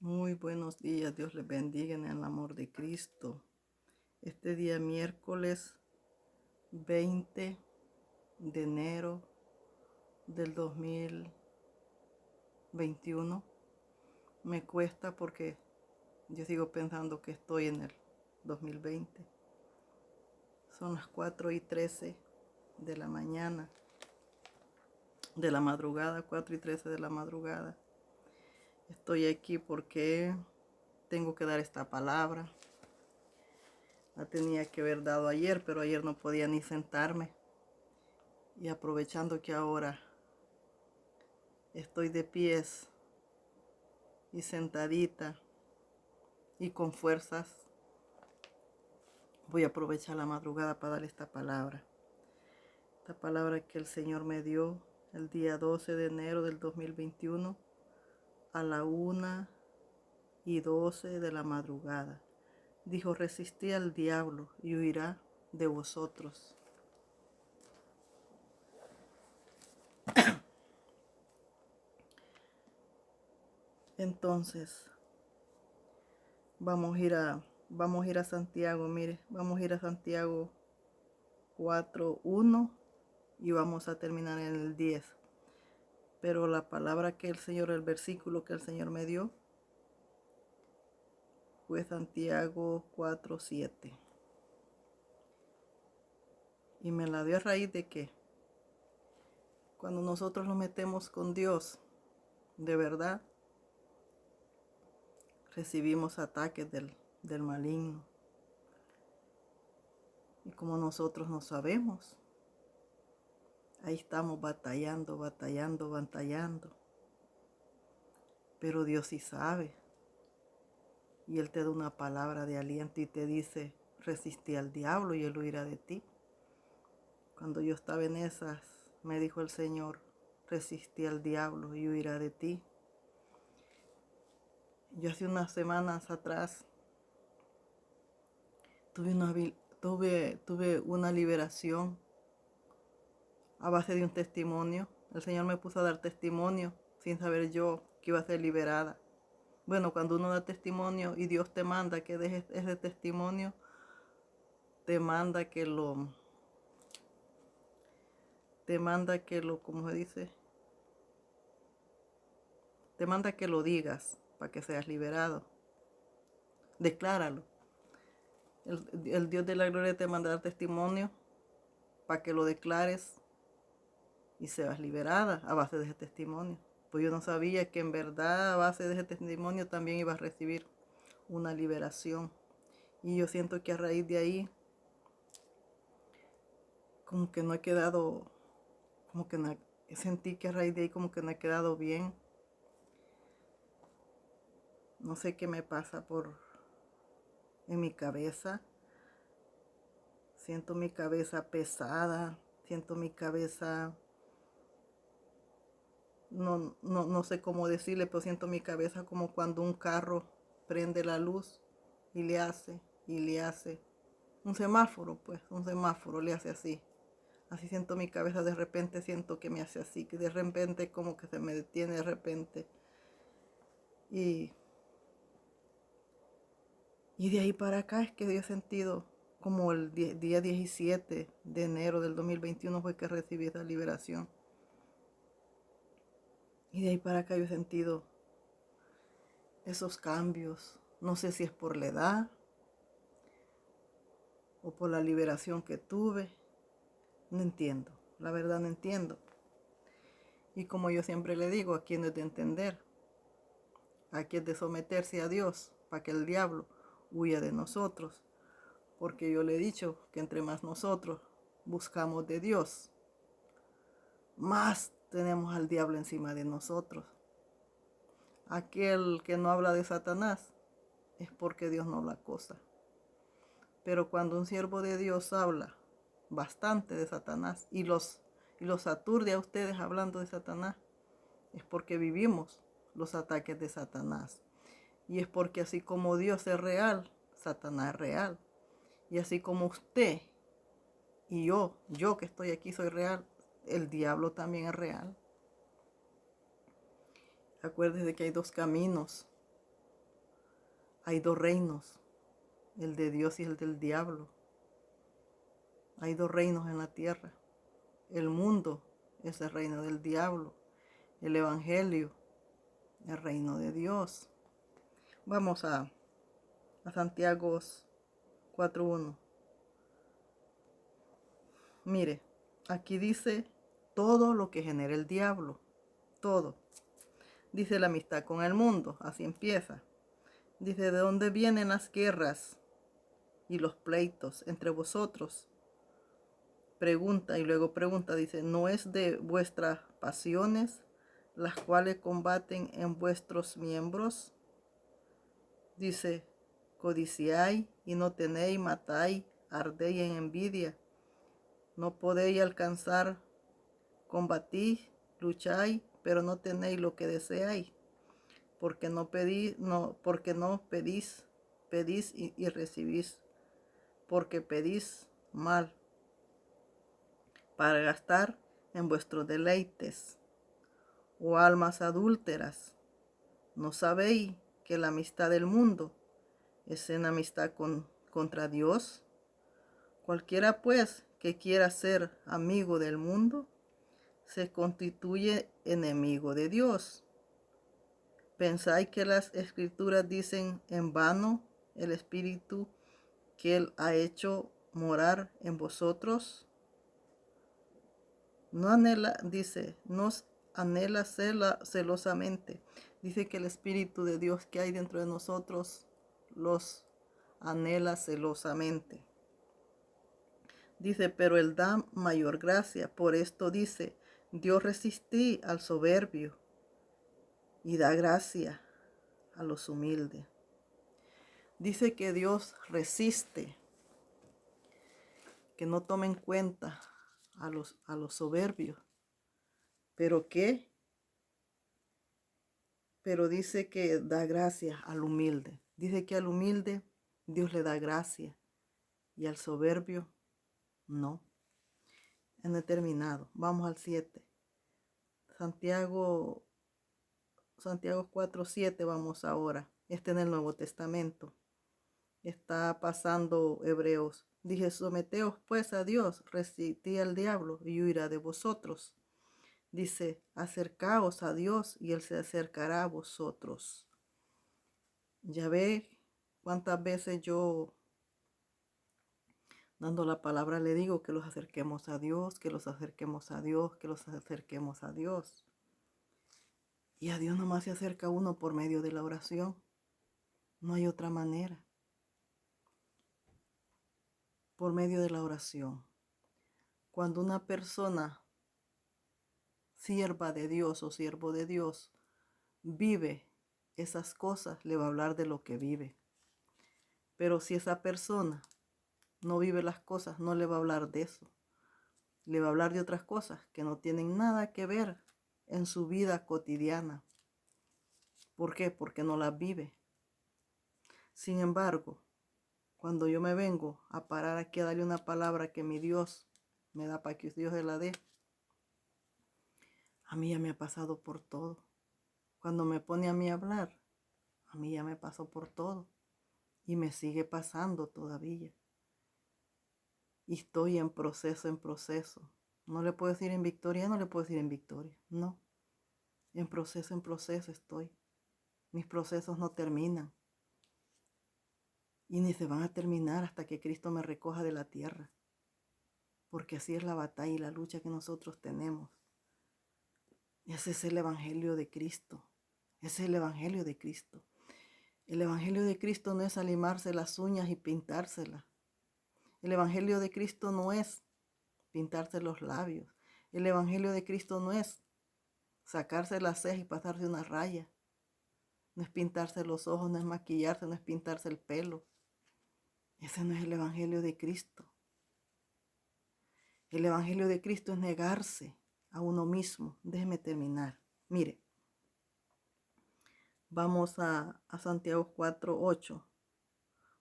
Muy buenos días, Dios les bendiga en el amor de Cristo. Este día miércoles 20 de enero del 2021 me cuesta porque yo sigo pensando que estoy en el 2020. Son las 4:13 de la mañana, de la madrugada, 4:13 de la madrugada. Estoy aquí porque tengo que dar esta palabra. La tenía que haber dado ayer, pero ayer no podía ni sentarme. Y aprovechando que ahora estoy de pies y sentadita y con fuerzas, voy a aprovechar la madrugada para dar esta palabra. Esta palabra que el Señor me dio el día 12 de enero del 2021 a la 1:12 de la madrugada. Dijo: resistí al diablo y huirá de vosotros. Entonces, vamos a ir a Santiago, mire, vamos a ir a Santiago 4:1 y vamos a terminar en el 10. Pero la palabra que el versículo que el Señor me dio fue Santiago 4:7. Y me la dio a raíz de que cuando nosotros nos metemos con Dios, de verdad, recibimos ataques del maligno. Y como nosotros no sabemos, ahí estamos batallando. Pero Dios sí sabe. Y Él te da una palabra de aliento y te dice: resistí al diablo y Él huirá de ti. Cuando yo estaba en esas, me dijo el Señor: resistí al diablo y huirá de ti. Yo hace unas semanas atrás tuve una liberación a base de un testimonio. El Señor me puso a dar testimonio sin saber yo que iba a ser liberada. Bueno, cuando uno da testimonio y Dios te manda que dejes ese testimonio, te manda que lo, ¿cómo se dice? Te manda que lo digas para que seas liberado. Decláralo. El Dios de la gloria te manda dar testimonio para que lo declares y seas liberada a base de ese testimonio. Pues yo no sabía que en verdad a base de ese testimonio también iba a recibir una liberación. Y yo siento que a raíz de ahí, como que no he quedado, como que no, sentí que a raíz de ahí como que no he quedado bien. No sé qué me pasa en mi cabeza. Siento mi cabeza pesada, siento mi cabeza, no sé cómo decirle, pero siento mi cabeza como cuando un carro prende la luz y le hace un semáforo, pues, un semáforo le hace así. Así siento mi cabeza, de repente siento que me hace así, que de repente como que se me detiene de repente. Y de ahí para acá es que yo he sentido como el día 17 de enero del 2021 fue que recibí esa liberación. Y de ahí para acá yo he sentido esos cambios. No sé si es por la edad o por la liberación que tuve. No entiendo, la verdad no entiendo. Y como yo siempre le digo, aquí no es de entender, aquí es de someterse a Dios para que el diablo huya de nosotros. Porque yo le he dicho que entre más nosotros buscamos de Dios, más tenemos al diablo encima de nosotros. Aquel que no habla de Satanás es porque Dios no habla cosa. Pero cuando un siervo de Dios habla bastante de Satanás y los aturde a ustedes hablando de Satanás, es porque vivimos los ataques de Satanás. Y es porque así como Dios es real, Satanás es real. Y así como usted y yo que estoy aquí soy real, el diablo también es real. Acuérdese que hay dos caminos. hay dos reinos, el de Dios y el del diablo. Hay dos reinos en la tierra. El mundo es el reino del diablo. El evangelio, el reino de Dios. Vamos a Santiago 4:1. Mire, aquí dice todo lo que genera el diablo. Todo. Dice la amistad con el mundo. Así empieza. Dice, ¿de dónde vienen las guerras y los pleitos entre vosotros? Pregunta y luego pregunta. Dice, ¿no es de vuestras pasiones las cuales combaten en vuestros miembros? Dice, codiciáis y no tenéis, matáis, ardéis en envidia. No podéis alcanzar, combatís, lucháis, pero no tenéis lo que deseáis. Porque no pedís, pedís y recibís. Porque pedís mal, para gastar en vuestros deleites. Oh almas adúlteras, ¿no sabéis que la amistad del mundo es enemistad contra Dios? Cualquiera pues que quiera ser amigo del mundo, se constituye enemigo de Dios. ¿Pensáis que las escrituras dicen en vano el Espíritu que Él ha hecho morar en vosotros? No anhela, dice, nos anhela celosamente. Dice que el Espíritu de Dios que hay dentro de nosotros los anhela celosamente. Dice, pero Él da mayor gracia. Por esto dice, Dios resistí al soberbio y da gracia a los humildes. Dice que Dios resiste, que no tome en cuenta a los soberbios. ¿Pero qué? Pero dice que da gracia al humilde. Dice que al humilde Dios le da gracia y al soberbio no. En determinado. Vamos al 7. Santiago 4:7 vamos ahora. Este en el Nuevo Testamento. Está pasando Hebreos. Dije, someteos pues a Dios, resistid al diablo y huirá de vosotros. Dice, acercaos a Dios y Él se acercará a vosotros. Ya ve cuántas veces yo, dando la palabra, le digo que los acerquemos a Dios, que los acerquemos a Dios, que los acerquemos a Dios. Y a Dios nomás se acerca uno por medio de la oración. No hay otra manera. Por medio de la oración. Cuando una persona, sierva de Dios o siervo de Dios, vive esas cosas, le va a hablar de lo que vive. Pero si esa persona no vive las cosas, no le va a hablar de eso. Le va a hablar de otras cosas que no tienen nada que ver en su vida cotidiana. ¿Por qué? Porque no las vive. Sin embargo, cuando yo me vengo a parar aquí a darle una palabra que mi Dios me da para que Dios se la dé, a mí ya me ha pasado por todo. Cuando me pone a mí a hablar, a mí ya me pasó por todo. Y me sigue pasando todavía. Y estoy en proceso. No le puedo decir en victoria, no le puedo decir en victoria. No. En proceso estoy. Mis procesos no terminan. Y ni se van a terminar hasta que Cristo me recoja de la tierra. Porque así es la batalla y la lucha que nosotros tenemos. Ese es el Evangelio de Cristo. Ese es el Evangelio de Cristo. El Evangelio de Cristo no es alimarse las uñas y pintárselas. El Evangelio de Cristo no es pintarse los labios. El Evangelio de Cristo no es sacarse las cejas y pasarse una raya. No es pintarse los ojos, no es maquillarse, no es pintarse el pelo. Ese no es el Evangelio de Cristo. El Evangelio de Cristo es negarse a uno mismo. Déjeme terminar. Mire, vamos a Santiago 4:8.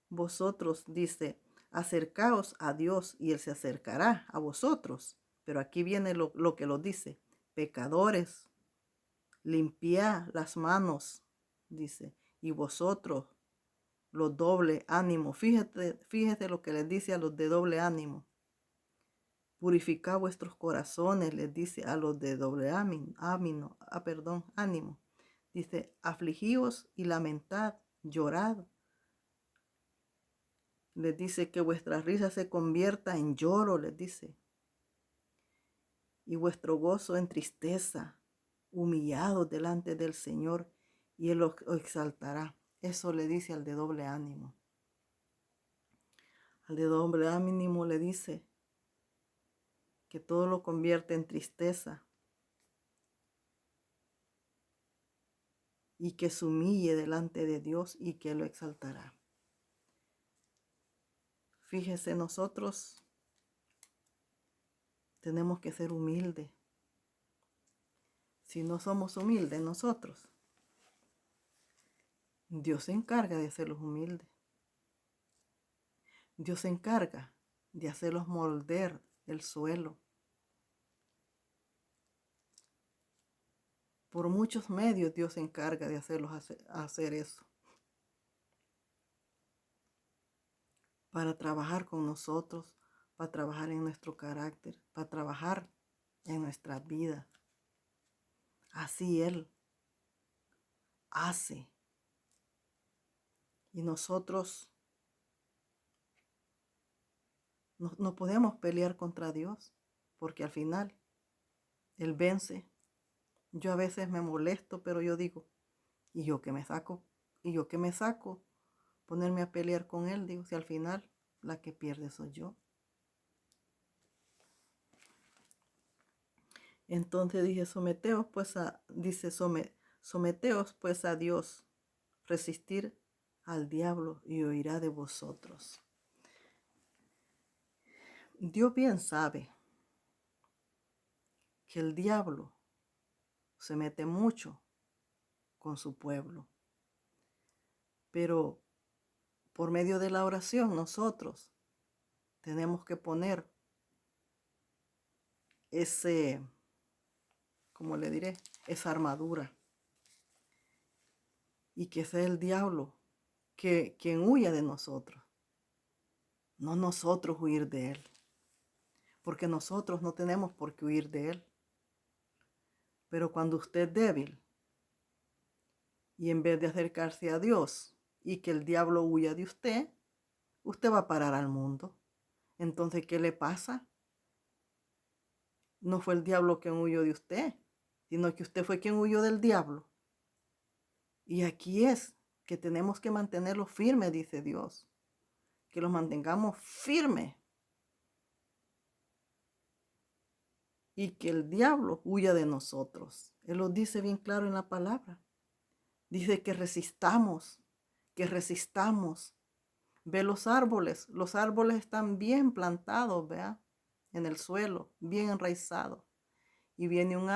Vosotros, dice, acercaos a Dios y Él se acercará a vosotros. Pero aquí viene lo que lo dice. Pecadores, limpiad las manos, dice, y vosotros, los doble ánimo. Fíjate lo que les dice a los de doble ánimo. Purificad vuestros corazones, les dice a los de doble ánimo. Dice, afligíos y lamentad, llorad. Les dice que vuestra risa se convierta en lloro, les dice. Y vuestro gozo en tristeza, humillados delante del Señor, y Él os exaltará. Eso le dice al de doble ánimo. Al de doble ánimo le dice que todo lo convierte en tristeza y que se humille delante de Dios y que lo exaltará. Fíjese, nosotros tenemos que ser humildes. Si no somos humildes nosotros, Dios se encarga de hacerlos humildes. Dios se encarga de hacerlos moldear el suelo. Por muchos medios Dios se encarga de hacerlos hacer eso. Para trabajar con nosotros, para trabajar en nuestro carácter, para trabajar en nuestra vida. Así Él hace. Y nosotros no podemos pelear contra Dios, porque al final Él vence. Yo a veces me molesto, pero yo digo, ¿y yo qué me saco? ¿Y yo qué me saco? Ponerme a pelear con Él, digo, si al final la que pierde soy yo. Entonces dije, someteos pues a Dios, resistir al diablo y huirá de vosotros. Dios bien sabe que el diablo se mete mucho con su pueblo, pero por medio de la oración nosotros tenemos que poner esa armadura, y que sea el diablo quien huya de nosotros, no nosotros huir de él, porque nosotros no tenemos por qué huir de él. Pero cuando usted es débil y en vez de acercarse a Dios y que el diablo huya de usted, usted va a parar al mundo. Entonces, ¿qué le pasa? No fue el diablo quien huyó de usted, sino que usted fue quien huyó del diablo. Y aquí es que tenemos que mantenerlo firme, dice Dios. Que los mantengamos firmes. Y que el diablo huya de nosotros. Él lo dice bien claro en la palabra. Dice que resistamos, que resistamos. Ve los árboles están bien plantados, vea, en el suelo, bien enraizados. Y viene un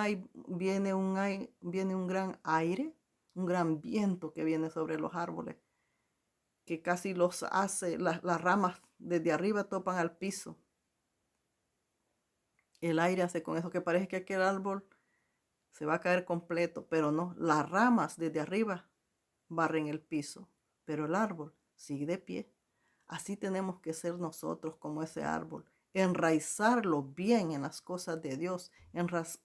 gran aire, un gran viento que viene sobre los árboles, que casi los hace, las ramas desde arriba topan al piso. El aire hace con eso que parece que aquel árbol se va a caer completo, pero no, las ramas desde arriba barren el piso, pero el árbol sigue de pie. Así tenemos que ser nosotros como ese árbol, enraizarlo bien en las cosas de Dios,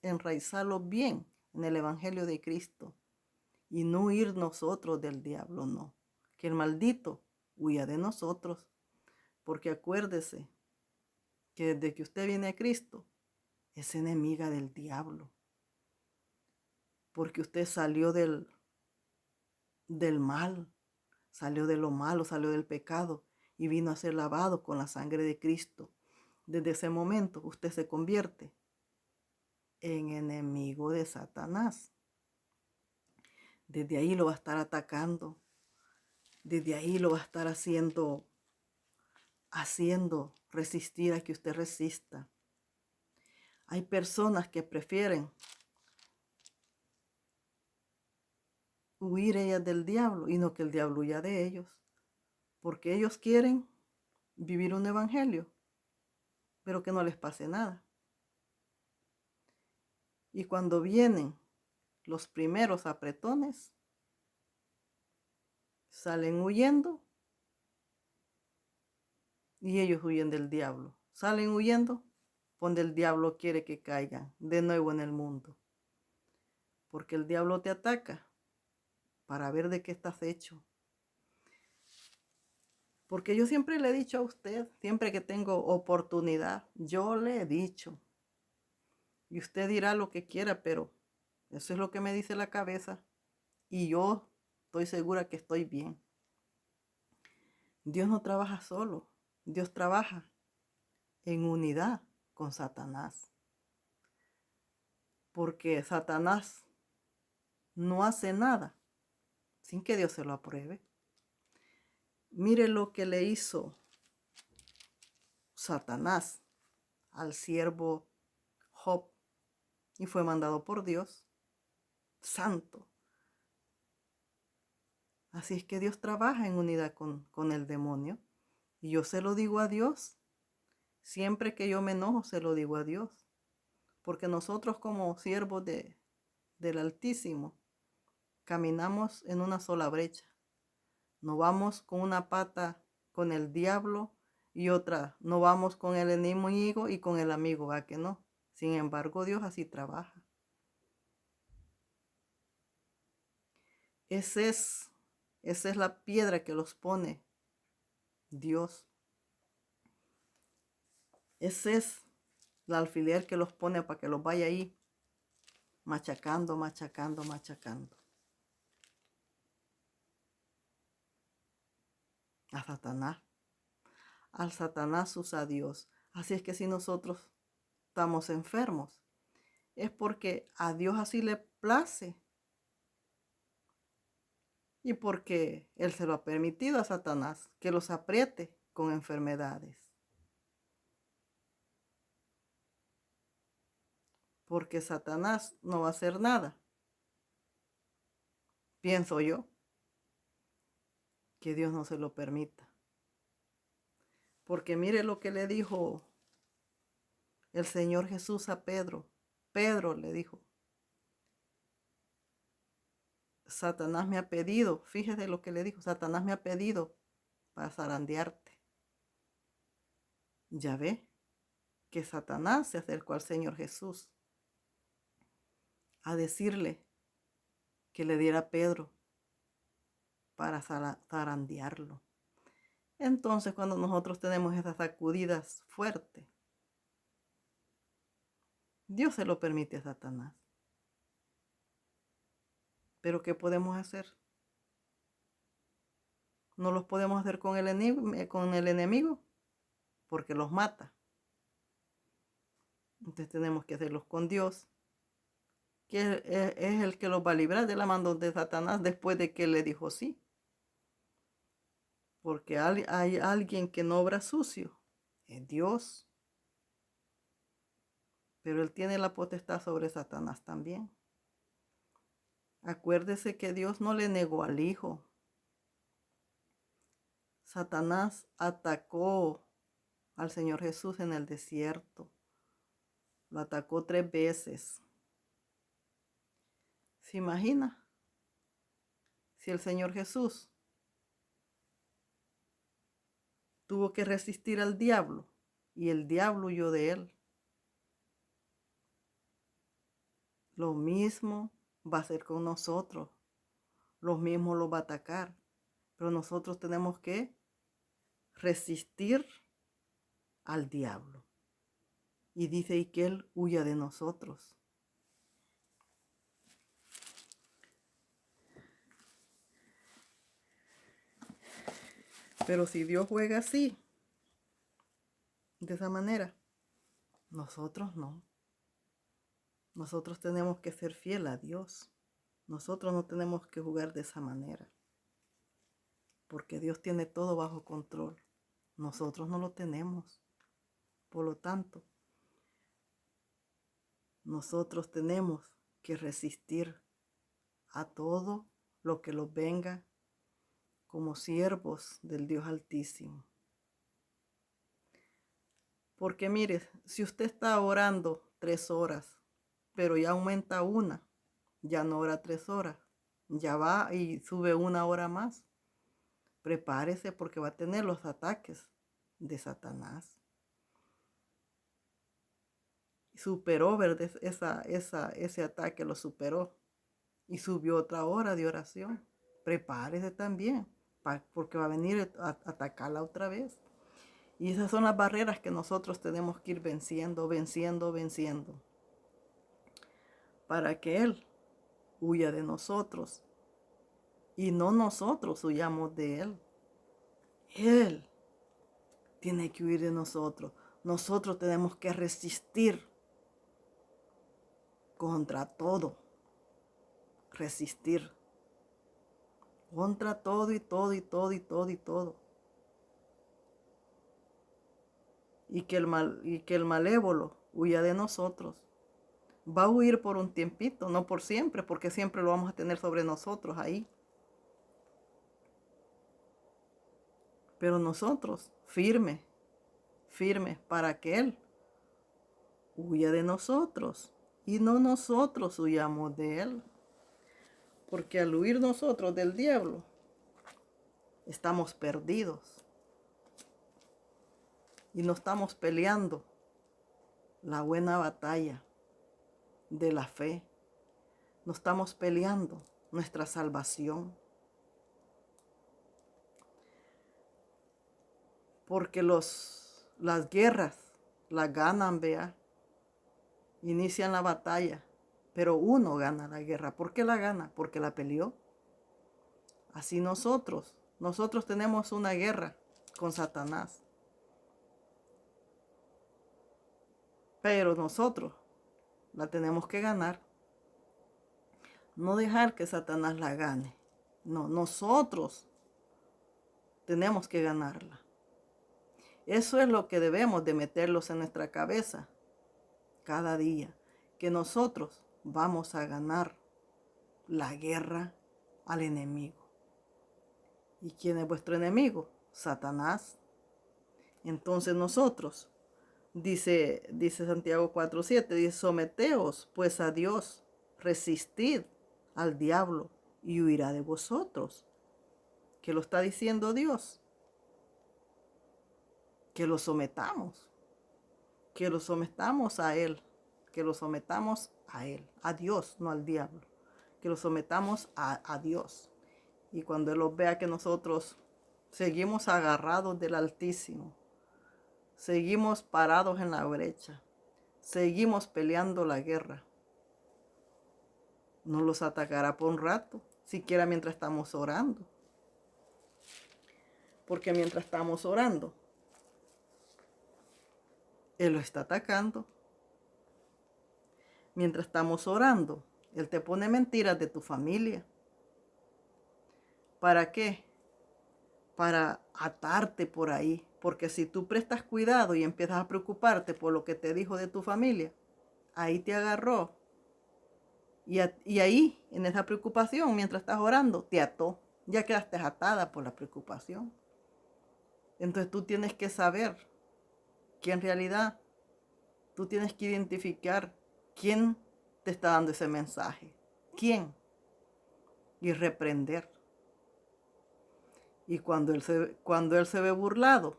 enraizarlo bien en el Evangelio de Cristo y no huir nosotros del diablo, no. Que el maldito huya de nosotros, porque acuérdese que desde que usted viene a Cristo es enemiga del diablo, porque usted salió del mal, salió de lo malo, salió del pecado y vino a ser lavado con la sangre de Cristo. Desde ese momento usted se convierte en enemigo de Satanás. Desde ahí lo va a estar atacando. Desde ahí lo va a estar haciendo resistir a que usted resista. Hay personas que prefieren huir ellas del diablo y no que el diablo huya de ellos, porque ellos quieren vivir un evangelio, pero que no les pase nada. Y cuando vienen los primeros apretones, salen huyendo y ellos huyen del diablo. Salen huyendo donde el diablo quiere que caigan de nuevo en el mundo. Porque el diablo te ataca para ver de qué estás hecho. Porque yo siempre le he dicho a usted, siempre que tengo oportunidad, yo le he dicho. Y usted dirá lo que quiera, pero eso es lo que me dice la cabeza. Y yo estoy segura que estoy bien. Dios no trabaja solo. Dios trabaja en unidad con Satanás. Porque Satanás no hace nada sin que Dios se lo apruebe. Mire lo que le hizo Satanás al siervo Job y fue mandado por Dios, santo. Así es que Dios trabaja en unidad con el demonio. Y yo se lo digo a Dios. Siempre que yo me enojo, se lo digo a Dios. Porque nosotros como siervos del Altísimo, caminamos en una sola brecha. No vamos con una pata con el diablo y otra, no vamos con el enemigo y con el amigo, ¿va que no? Sin embargo, Dios así trabaja. Esa es la piedra que los pone Dios. Ese es el alfiler que los pone para que los vaya ahí machacando, machacando, machacando. A Satanás. Al Satanás usa a Dios. Así es que si nosotros estamos enfermos, es porque a Dios así le place. Y porque Él se lo ha permitido a Satanás que los apriete con enfermedades. Porque Satanás no va a hacer nada. Pienso yo que Dios no se lo permita. Porque mire lo que le dijo el Señor Jesús a Pedro. Pedro le dijo, Satanás me ha pedido, fíjese lo que le dijo, Satanás me ha pedido para zarandearte. Ya ve que Satanás se acercó al Señor Jesús a decirle que le diera a Pedro para zarandearlo. Entonces, cuando nosotros tenemos esas sacudidas fuertes, Dios se lo permite a Satanás. Pero ¿qué podemos hacer? No los podemos hacer con el enemigo porque los mata. Entonces tenemos que hacerlos con Dios, que es el que los va a librar de la mano de Satanás después de que le dijo sí. Porque hay alguien que no obra sucio, es Dios. Pero Él tiene la potestad sobre Satanás también. Acuérdese que Dios no le negó al Hijo. Satanás atacó al Señor Jesús en el desierto. Lo atacó 3 veces. ¿Se imagina? Si el Señor Jesús tuvo que resistir al diablo y el diablo huyó de él, lo mismo va a ser con nosotros. Lo mismo lo va a atacar. Pero nosotros tenemos que resistir al diablo. Y dice y que él huya de nosotros. Pero si Dios juega así, de esa manera, nosotros no. Nosotros tenemos que ser fiel a Dios. Nosotros no tenemos que jugar de esa manera. Porque Dios tiene todo bajo control. Nosotros no lo tenemos. Por lo tanto, nosotros tenemos que resistir a todo lo que nos venga como siervos del Dios Altísimo. Porque mire, si usted está orando 3 horas, pero ya aumenta una, ya no ora 3 horas, ya va y sube 1 hora más, prepárese porque va a tener los ataques. de Satanás. Superó, ¿verdad? Ese ataque lo superó y subió otra hora de oración. Prepárese también, porque va a venir a atacarla otra vez. Y esas son las barreras que nosotros tenemos que ir venciendo, para que Él huya de nosotros y no nosotros huyamos de Él. Él tiene que huir de nosotros. Nosotros tenemos que resistir contra todo. Resistir contra todo y todo y todo y todo y todo. Y que el malévolo huya de nosotros. Va a huir por un tiempito, no por siempre, porque siempre lo vamos a tener sobre nosotros ahí. Pero nosotros, firme para que Él huya de nosotros y no nosotros huyamos de Él. Porque al huir nosotros del diablo, estamos perdidos y no estamos peleando la buena batalla de la fe. No estamos peleando nuestra salvación. Porque las guerras las ganan, vea. Inician la batalla, pero uno gana la guerra. ¿Por qué la gana? Porque la peleó. Así nosotros tenemos una guerra con Satanás. Pero nosotros la tenemos que ganar. No dejar que Satanás la gane. No, nosotros tenemos que ganarla. Eso es lo que debemos de meterlos en nuestra cabeza cada día. Que nosotros vamos a ganar la guerra al enemigo. ¿Y quién es vuestro enemigo? Satanás. Entonces nosotros, dice Santiago 4:7, dice, someteos pues a Dios, resistid al diablo y huirá de vosotros. ¿Qué lo está diciendo Dios? Que lo sometamos a Él, que lo sometamos a Él, a Dios, no al diablo, que lo sometamos a Dios. Y cuando Él los vea que nosotros seguimos agarrados del Altísimo, seguimos parados en la brecha, seguimos peleando la guerra, no los atacará por un rato, siquiera mientras estamos orando. Porque mientras estamos orando, Él lo está atacando. Mientras estamos orando, Él te pone mentiras de tu familia. ¿Para qué? Para atarte por ahí. Porque si tú prestas cuidado y empiezas a preocuparte por lo que te dijo de tu familia, ahí te agarró. Y ahí, en esa preocupación, mientras estás orando, te ató. Ya quedaste atada por la preocupación. Entonces tú tienes que saber que en realidad tú tienes que identificar quién te está dando ese mensaje. ¿Quién? Y reprender. Y cuando él se ve burlado,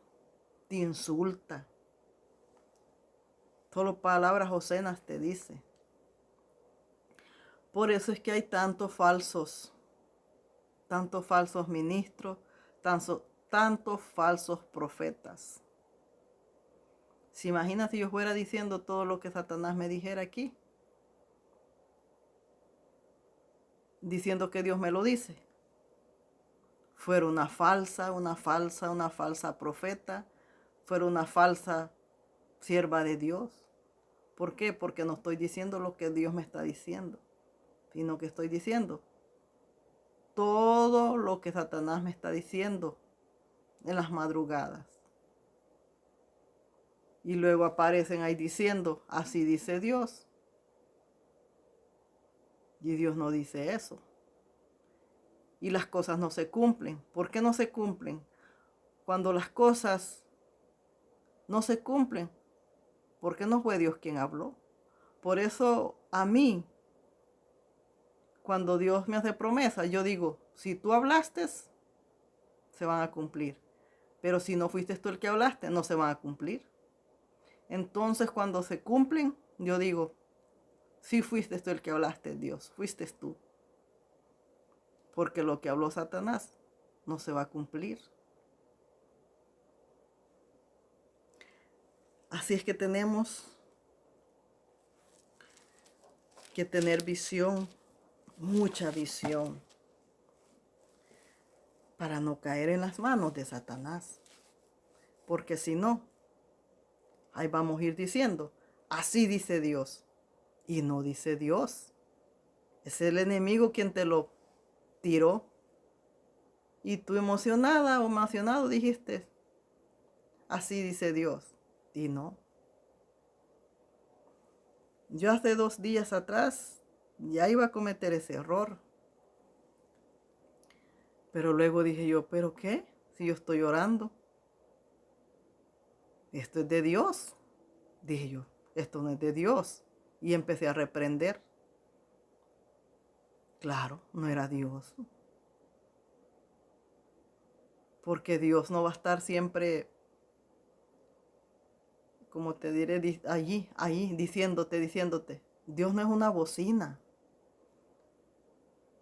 te insulta. Solo palabras obscenas te dice. Por eso es que hay tantos falsos ministros, tantos falsos profetas. ¿Se imagina si yo fuera diciendo todo lo que Satanás me dijera aquí? Diciendo que Dios me lo dice. Fuera una falsa profeta, fuera una falsa sierva de Dios. ¿Por qué? Porque no estoy diciendo lo que Dios me está diciendo, sino que estoy diciendo todo lo que Satanás me está diciendo en las madrugadas. Y luego aparecen ahí diciendo, así dice Dios. Y Dios no dice eso. Y las cosas no se cumplen. ¿Por qué no se cumplen? Cuando las cosas no se cumplen, porque no fue Dios quien habló. Por eso a mí, cuando Dios me hace promesas, yo digo, si tú hablaste, se van a cumplir. Pero si no fuiste tú el que hablaste, no se van a cumplir. Entonces, cuando se cumplen, yo digo, sí fuiste tú el que hablaste, Dios, fuiste tú. Porque lo que habló Satanás no se va a cumplir. Así es que tenemos que tener visión, mucha visión, para no caer en las manos de Satanás. Porque si no, ahí vamos a ir diciendo, así dice Dios. Y no dice Dios. Es el enemigo quien te lo tiró. Y tú emocionada o emocionado dijiste, así dice Dios. Y no. Yo hace 2 días atrás ya iba a cometer ese error. Pero luego dije yo, ¿pero qué? Si yo estoy orando. Esto es de Dios. Dije yo, esto no es de Dios. Y empecé a reprender. Claro, no era Dios. Porque Dios no va a estar siempre, como te diré, allí, diciéndote. Dios no es una bocina.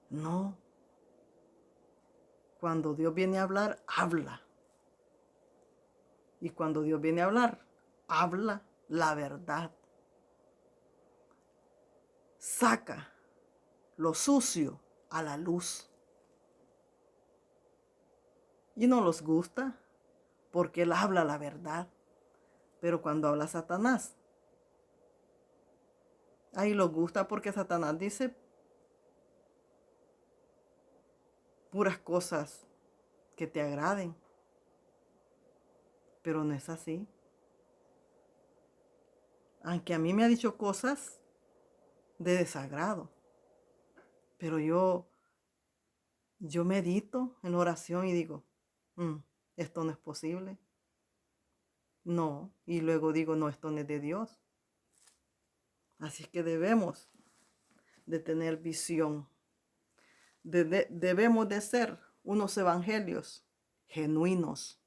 No. Cuando Dios viene a hablar, habla. Y cuando Dios viene a hablar, habla la verdad. Saca lo sucio a la luz. Y no los gusta porque Él habla la verdad. Pero cuando habla Satanás, ahí los gusta porque Satanás dice puras cosas que te agraden. Pero no es así. Aunque a mí me ha dicho cosas de desagrado. Pero yo medito en oración y digo, esto no es posible. No. Y luego digo, no, esto no es de Dios. Así que debemos de tener visión. Debemos de ser unos evangelios genuinos.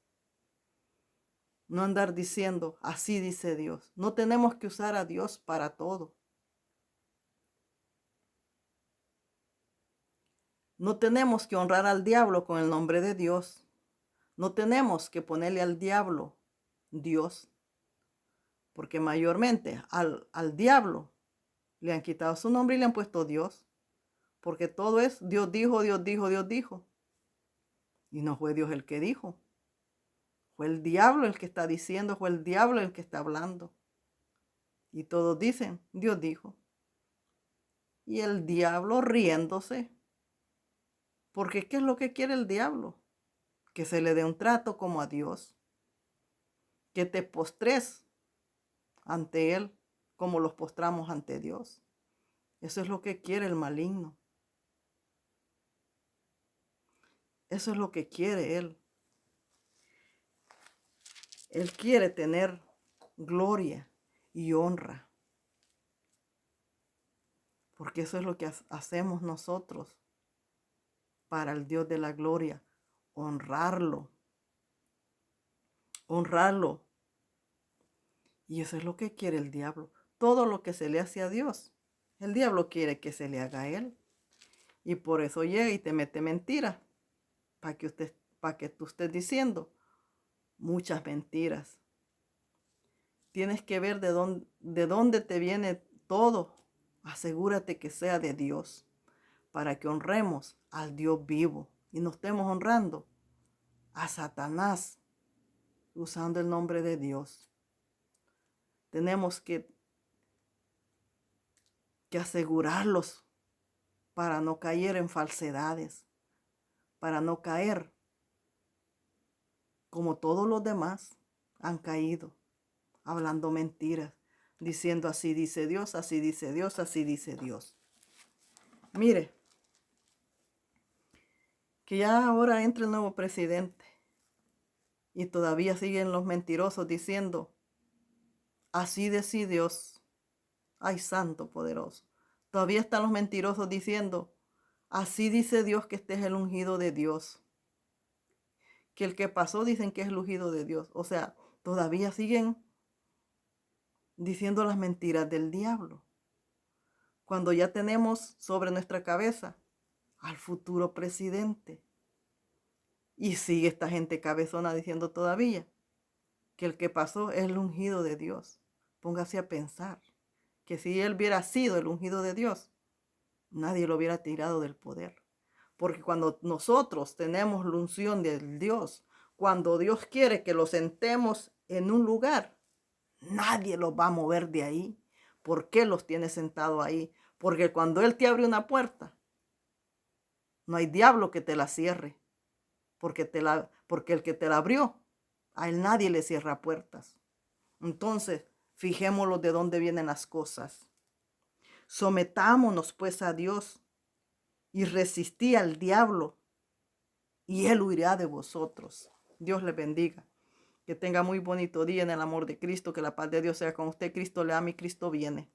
No andar diciendo, así dice Dios. No tenemos que usar a Dios para todo. No tenemos que honrar al diablo con el nombre de Dios. No tenemos que ponerle al diablo Dios. Porque mayormente al diablo le han quitado su nombre y le han puesto Dios. Porque todo es Dios dijo, Dios dijo, Dios dijo. Y no fue Dios el que dijo. Fue el diablo el que está diciendo, fue el diablo el que está hablando. Y todos dicen, Dios dijo. Y el diablo riéndose. Porque ¿qué es lo que quiere el diablo? Que se le dé un trato como a Dios. Que te postres ante Él como los postramos ante Dios. Eso es lo que quiere el maligno. Eso es lo que quiere Él. Él quiere tener gloria y honra. Porque eso es lo que hacemos nosotros para el Dios de la gloria. Honrarlo. Honrarlo. Y eso es lo que quiere el diablo. Todo lo que se le hace a Dios, el diablo quiere que se le haga a él. Y por eso llega y te mete mentiras. Para que tú estés diciendo muchas mentiras. Tienes que ver de dónde te viene todo. Asegúrate que sea de Dios. Para que honremos al Dios vivo. Y no estemos honrando a Satanás usando el nombre de Dios. Tenemos que asegurarlos para no caer en falsedades, para no caer como todos los demás han caído, hablando mentiras, diciendo así dice Dios, así dice Dios, así dice Dios. Mire, que ya ahora entra el nuevo presidente y todavía siguen los mentirosos diciendo, así dice Dios. Ay, santo poderoso. Todavía están los mentirosos diciendo, así dice Dios que este es el ungido de Dios. que el que pasó dicen que es el ungido de Dios. O sea, todavía siguen diciendo las mentiras del diablo. Cuando ya tenemos sobre nuestra cabeza al futuro presidente. Y sigue esta gente cabezona diciendo todavía que el que pasó es el ungido de Dios. Póngase a pensar que si él hubiera sido el ungido de Dios, nadie lo hubiera tirado del poder. Porque cuando nosotros tenemos la unción del Dios, cuando Dios quiere que lo sentemos en un lugar, nadie los va a mover de ahí. ¿Por qué los tiene sentados ahí? Porque cuando Él te abre una puerta, no hay diablo que te la cierre. Porque el que te la abrió, a él nadie le cierra puertas. Entonces, fijémonos de dónde vienen las cosas. Sometámonos pues a Dios y resistí al diablo y él huirá de vosotros. Dios les bendiga. Que tenga muy bonito día en el amor de Cristo, que la paz de Dios sea con usted. Cristo le ama y Cristo viene.